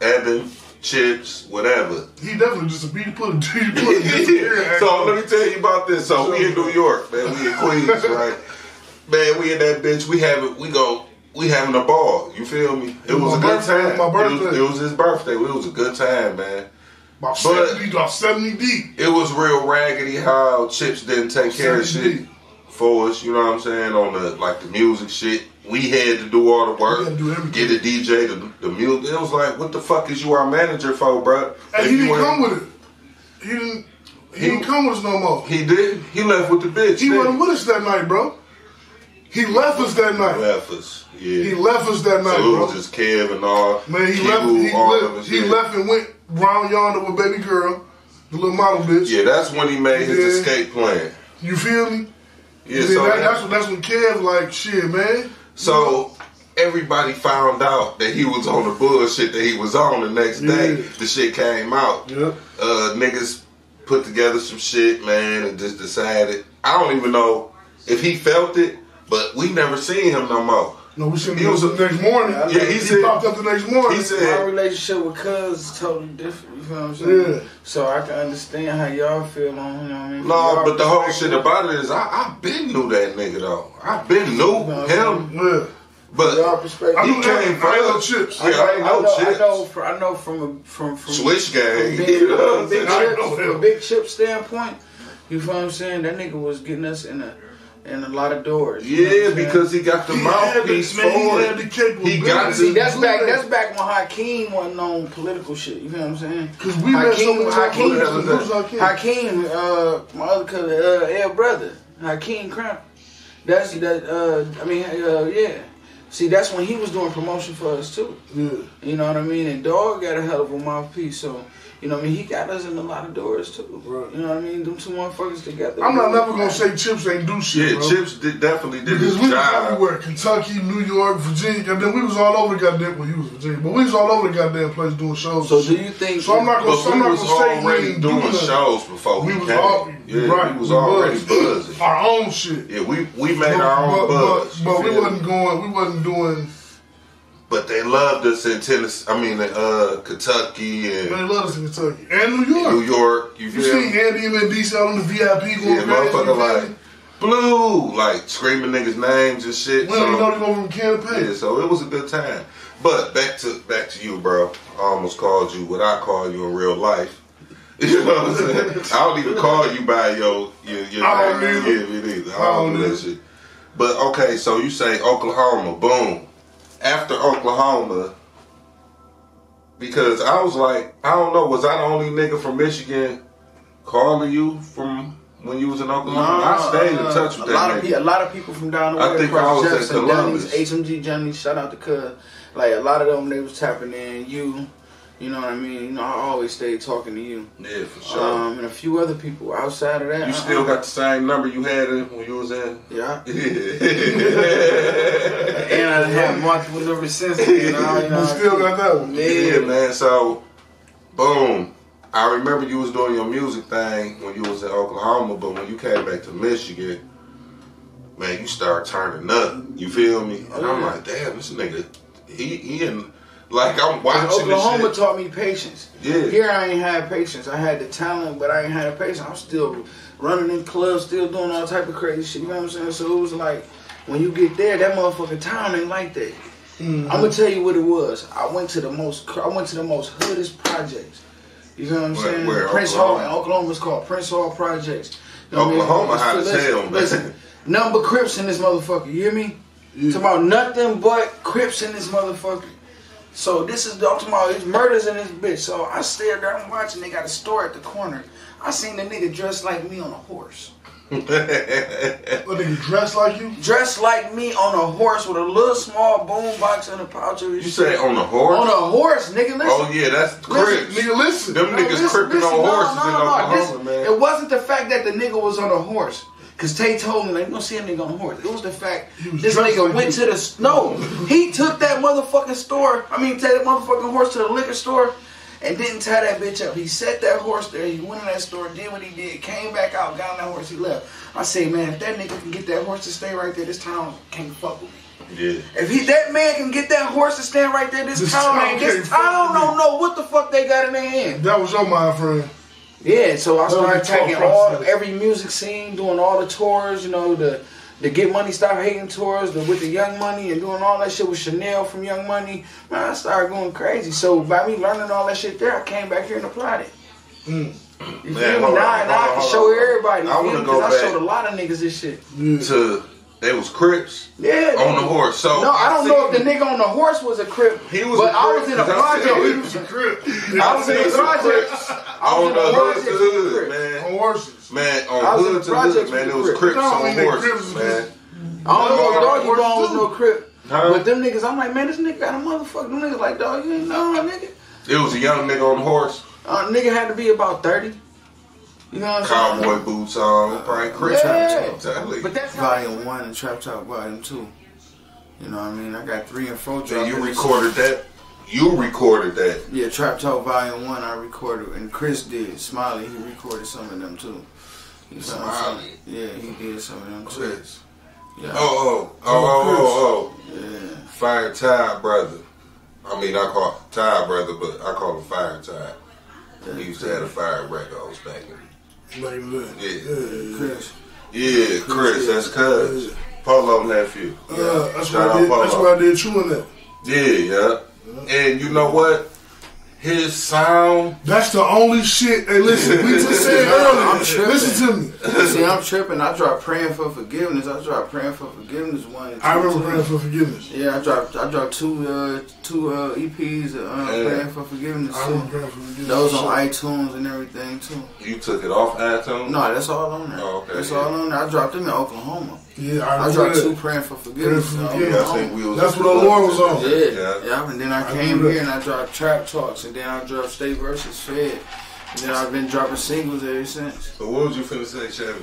Evan, Chips, whatever. He definitely just he put So let me tell you about this. So we in New York, man. We in Queens, right? Man, we in that bitch. We having a ball. You feel me? It was a good time. My birthday. It was his birthday. It was a good time, man. About 70 deep. It was real raggedy how Chips didn't take care of shit for us. You know what I'm saying? On the music shit. We had to do all the work, get a DJ, the music. It was like, what the fuck is you our manager for, bro? And he didn't come with it. He didn't come with us no more. He did. He left with the bitch. He wasn't with us that night, bro. He left us that night. Left us, yeah. He left us that night, so bro. It was just Kev and all. Man, he left and went round yonder with baby girl, the little model bitch. Yeah, that's when he made his escape plan. You feel me? Yeah, so that's when Kev like, shit, man. So everybody found out that he was on the bullshit that he was on the next day. The shit came out. Yep. Niggas put together some shit, man, and just decided. I don't even know if he felt it, but we never seen him no more. No, we seen him the next morning. Yeah, he popped up the next morning. He said, my relationship with Cuz is totally different. You feel what I'm saying? Yeah. So I can understand how y'all feel on, you know what I mean? No, but the whole shit about it is I been knew that nigga though. I been knew him. Yeah. But y'all perspective, he came I know first. Chips. Yeah, I know Chips. I know from Switch game. From a big chip standpoint, you feel what I'm saying? That nigga was getting us in a lot of doors. Yeah, because he got the mouthpiece for it. He got see, that's back when Hakeem wasn't on political shit. You feel what I'm saying? Because we met so many Hakeem, my other cousin, L brother, Hakeem Cramp. Yeah. See, that's when he was doing promotion for us too. Yeah. You know what I mean? And Dog got a hell of a mouthpiece, so you know what I mean? He got us in a lot of doors too. Right. You know what I mean? Them two motherfuckers together. I'm not never gonna say Chips ain't do shit. Yeah, bro. Chips definitely did because his we job. was everywhere. Kentucky, New York, Virginia, and then we was all over the goddamn. Well, he was Virginia, but we was all over the goddamn place doing shows. So do you think? So I'm not gonna say we was already doing shows before we came. Right, we was already buzzing. Our own shit. Yeah, we made our own buzz. But we wasn't doing. But they loved us in Tennessee. I mean, Kentucky and they loved us in Kentucky and New York. New York, you seen Andy and DC out on the VIP going crazy? Motherfucker like Blue, like screaming niggas' names and shit. We don't even know they go from campaign. Yeah, so it was a good time. But back to you, bro. I almost called you what I call you in real life. You know what I'm saying? I don't even call you by your name. I don't either. Yeah, me neither. I don't do that shit. But okay, so you say Oklahoma, boom. After Oklahoma, because I was like, I don't know, was I the only nigga from Michigan calling you from when you was in Oklahoma? I stayed in touch with that nigga. A lot of people from down the way. I think I was at Columbus. HMG Johnny, shout out to Cuz. Like a lot of them, they was tapping in. You know what I mean? You know, I always stayed talking to you. Yeah, for sure. And a few other people outside of that. You still got the same number you had when you was in? Yeah. And I have multiple numbers since then. You still got that one? Yeah, man. So, boom. I remember you was doing your music thing when you was in Oklahoma, but when you came back to Michigan, man, you started turning up. You feel me? And I'm like, damn, this nigga, he in... Like I'm watching Oklahoma taught me patience. Yeah. Here I ain't had patience. I had the talent, but I ain't had the patience. I'm still running in clubs, still doing all type of crazy shit. You know what I'm saying? So it was like, when you get there, that motherfucking town ain't like that. Mm-hmm. I'm gonna tell you what it was. I went to the most hoodest projects. You know what I'm saying? Where, Prince Hall in Oklahoma is called Prince Hall Projects. You know Oklahoma hot as hell, man. Listen, nothing but Crips in this motherfucker. You hear me? Yeah. Talking about nothing but Crips in this motherfucker. So this is, I'm talking about, it's murders in this bitch. So I stared there, I'm watching, they got a store at the corner. I seen the nigga dressed like me on a horse. What, nigga dressed like you? Dressed like me on a horse with a little small boom box and a pouch of his shit. You say on a horse? On a horse, nigga, listen. Oh yeah, that's Crips. Nigga, listen. Them niggas cripping on horses in Oklahoma, man. It wasn't the fact that the nigga was on a horse. Cause Tay told me, like, you gonna see a nigga on a horse. It was the fact this nigga went to the he took that motherfucking store. Take that motherfucking horse to the liquor store and didn't tie that bitch up. He set that horse there. He went in that store, did what he did, came back out, got on that horse, he left. I say, man, if that nigga can get that horse to stay right there, this town can't fuck with me. Yeah. If that man can get that horse to stand right there, this town don't know what the fuck they got in their hand. That was your mind, friend. Yeah, so I started taking every music scene, doing all the tours, you know, the Get Money Stop Hating tours, with the Young Money, and doing all that shit with Chanel from Young Money. Man, I started going crazy. So by me learning all that shit there, I came back here and applied it. You feel me? Now I can show everybody. I want to go back. I showed a lot of niggas this shit. To they was Crips. Yeah. On the horse. So no, I don't know if the nigga on the horse was a Crip. He was. But I was in a project. He was a Crip. I was in a project. On the hood to hood, man. On horses. Man, on hood to hood, man. It was Crips on horses, man. I don't know if Doggy Bone was no Crip. But them niggas, I'm like, man, this nigga got a motherfucker. Them niggas like, dog, you ain't know, nigga. It was a young nigga on the horse. Nigga had to be about 30. You know what I'm saying? Cowboy boots on, probably Chris. Yeah. But that's Volume 1 and Trap Talk Volume 2. You know what I mean? I got 3 and 4 drops. You recorded that? You recorded that? Yeah, Trap Talk Volume 1 I recorded, and Chris did. Smiley, he recorded some of them too. Smiley? Yeah, he did some of them too. Chris. Yeah. Oh. Yeah. Fire Tide Brother. I mean, I call it Tide Brother, but I call him Fire Tide. He used to have a fire records back in. Chris. Yeah, Chris, that's cuz. Polo nephew. That's why I did chewing that. Yeah. And you know what? His sound. That's the only shit. Hey, listen, we just said earlier. I'm tripping. Listen to me. See, I'm tripping. I dropped Praying for Forgiveness. I dropped Praying for Forgiveness 1 and 2. I remember Praying for Forgiveness. Yeah, I dropped two EPs Praying for Forgiveness. I remember Praying for Forgiveness. Those on iTunes and everything too. You took it off iTunes? No, that's all on there. Oh, okay, that's all on there. I dropped them in Oklahoma. Yeah, I dropped 2 Praying for Forgiveness. That's what the Lord was on. Yeah. And then I came here and I dropped Trap Talks, and then I dropped State versus Fed, and then I've been dropping singles ever since. So what was you finna say, Chevy?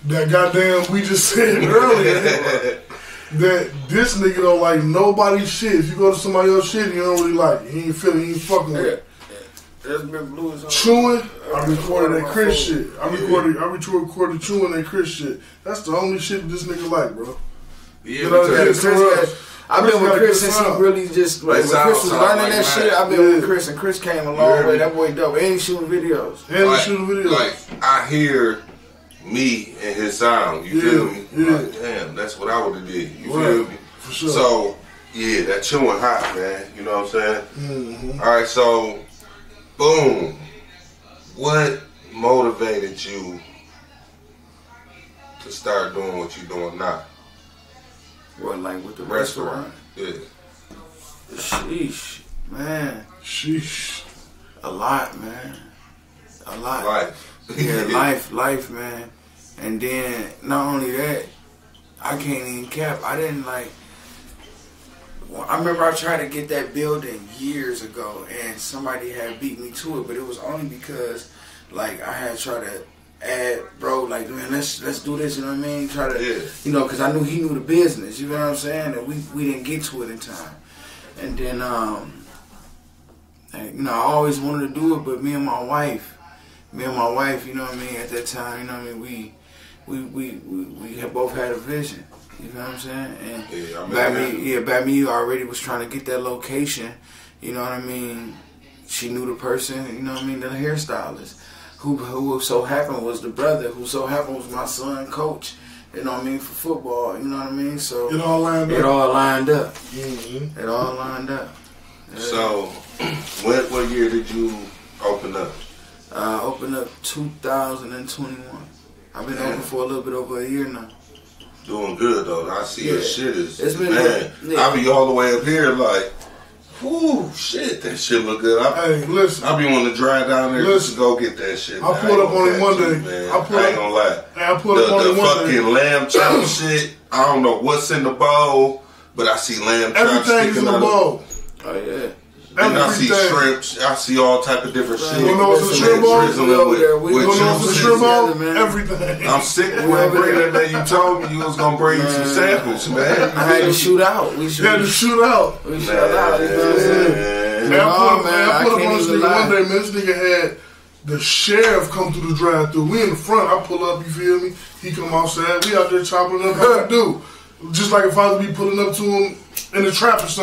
That goddamn, we just said earlier that this nigga don't like nobody's shit. If you go to somebody else's shit, you don't really like it. He ain't feeling, he ain't fucking with it. That's been blues. Chewing, I recorded that Chris shit. I recorded Chewing that Chris shit. That's the only shit this nigga like, bro. Yeah, I've been with Chris since he really just, like, when Chris was learning that shit, I've been with Chris, and Chris came a long way. That boy dope. And he shooting videos. Like, I hear me and his sound, you feel me? Yeah. Like, damn, that's what I would have did. You feel me? For sure. So, yeah, that Chewing hot, man. You know what I'm saying? Mm-hmm. All right, so, boom. What motivated you to start doing what you're doing now? What, like with the restaurant? Yeah. Sheesh, man. Sheesh. A lot, man. A lot. Life. Yeah, life, man. And then, not only that, I can't even cap. I didn't like... I remember I tried to get that building years ago, and somebody had beat me to it, but it was only because, like, I had tried to add, bro, like, man, let's do this, you know what I mean? Try to, you know, because I knew he knew the business, you know what I'm saying? And we didn't get to it in time. And then, you know, I always wanted to do it, but me and my wife, you know what I mean, at that time, you know what I mean, we had both had a vision, you know what I'm saying? And by me already was trying to get that location, you know what I mean? She knew the person, you know what I mean, the hairstylist. Who so happened was the brother, who so happened was my son coach, you know what I mean, for football, you know what I mean? So it all lined up. Mm-hmm. It all lined up. Yeah. So, what year did you open up? Opened up 2021. I've been open for a little bit over a year now. Doing good though. I see your shit is, it's been man. Yeah. I be all the way up here like, whoo, shit, that shit look good. Hey, listen. I be wanting to drive down there just to go get that shit. I pulled up on him one day. I ain't gonna lie. I pulled up on him one day. The fucking lamb chop shit, I don't know what's in the bowl, but I see lamb chop everything's in the bowl. Oh, yeah. And I see shrimps. I see all type of different shit. You know what's the shrimp bowl? Everything. I'm sick of bringing that you told me you was gonna bring some samples, man. I had to shoot out. We had to shoot out. We shut out. You know what I'm saying? Man, I put up on this nigga one day, man. This nigga had the sheriff come through the drive-thru. We in the front. I pull up, you feel me? He come outside. We out there chopping up how we do. just like if I was to be pulling up to him in the trap or something.